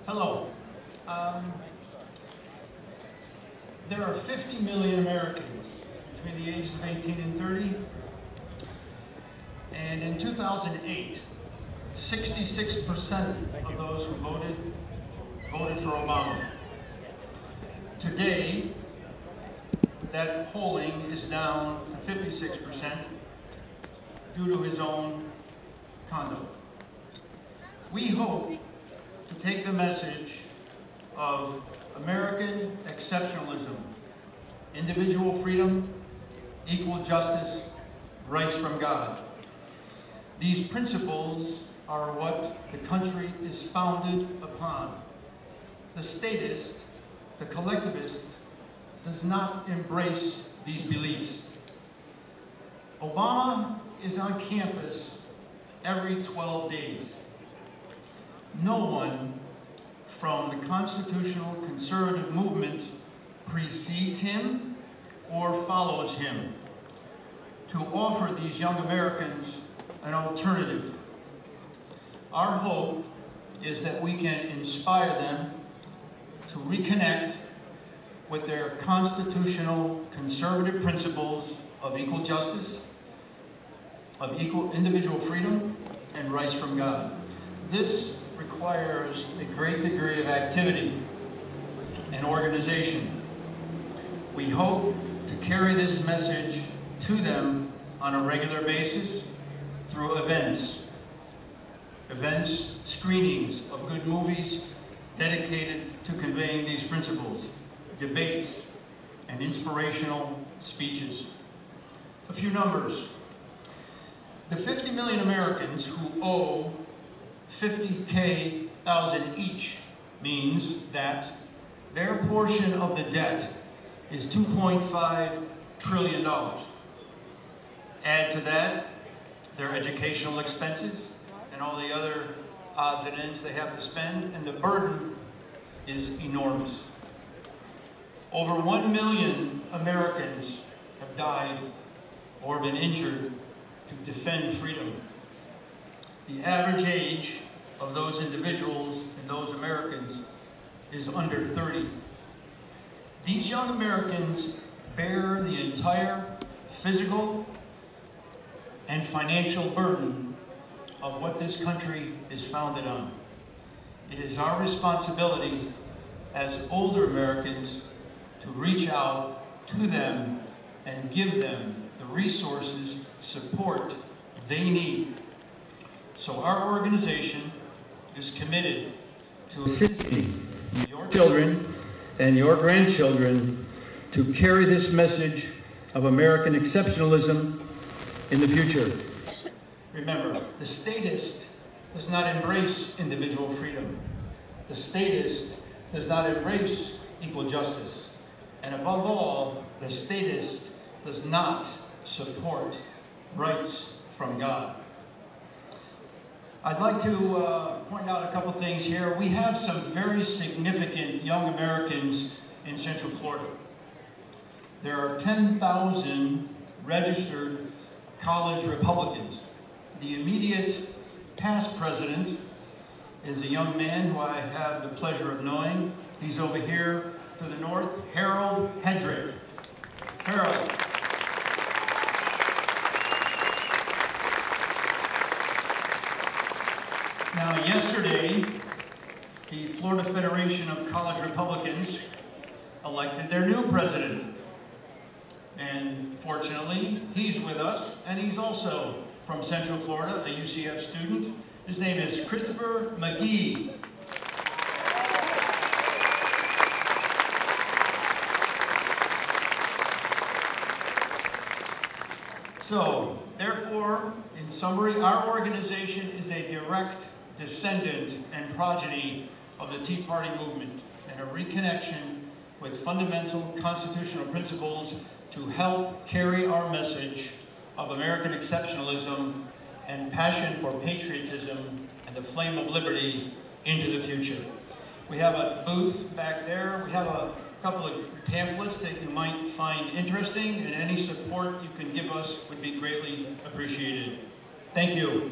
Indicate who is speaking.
Speaker 1: Hello. There are 50 million Americans between the ages of 18 and 30. And in 2008, 66% of those who voted for Obama. Today, that polling is down to 56% due to his own conduct. We hope to take the message of American exceptionalism, individual freedom, equal justice, rights from God. These principles are what the country is founded upon. The statist, the collectivist, does not embrace these beliefs. Obama is on campus every 12 days. No one from the constitutional conservative movement precedes him or follows him to offer these young Americans an alternative. Our hope is that we can inspire them to reconnect with their constitutional conservative principles of equal justice, of equal individual freedom, and rights from God. This requires a great degree of activity and organization. We hope to carry this message to them on a regular basis through events, screenings of good movies dedicated to conveying these principles, debates, and inspirational speeches. A few numbers. The 50 million Americans who owe $50,000 each means that their portion of the debt is $2.5 trillion. Add to that their educational expenses and all the other odds and ends they have to spend, and the burden is enormous. Over 1 million Americans have died or been injured to defend freedom. The average age of those individuals and those Americans is under 30. These young Americans bear the entire physical and financial burden of what this country is founded on. It is our responsibility as older Americans to reach out to them and give them the resources, support they need. So our organization is committed to assisting your children and your grandchildren to carry this message of American exceptionalism in the future. Remember, the statist does not embrace individual freedom. The statist does not embrace equal justice. And above all, the statist does not support rights from God. I'd like to point out a couple things here. We have some very significant young Americans in Central Florida. There are 10,000 registered college Republicans. The immediate past president is a young man who I have the pleasure of knowing. He's over here to the north, Harold Hedrick. Harold. Now, yesterday, the Florida Federation of College Republicans elected their new president. And fortunately, he's with us, and he's also from Central Florida, a UCF student. His name is Christopher McGee. So, therefore, in summary, our organization is a direct descendant and progeny of the Tea Party movement and a reconnection with fundamental constitutional principles to help carry our message of American exceptionalism and passion for patriotism and the flame of liberty into the future. We have a booth back there. We have a couple of pamphlets that you might find interesting, and any support you can give us would be greatly appreciated. Thank you.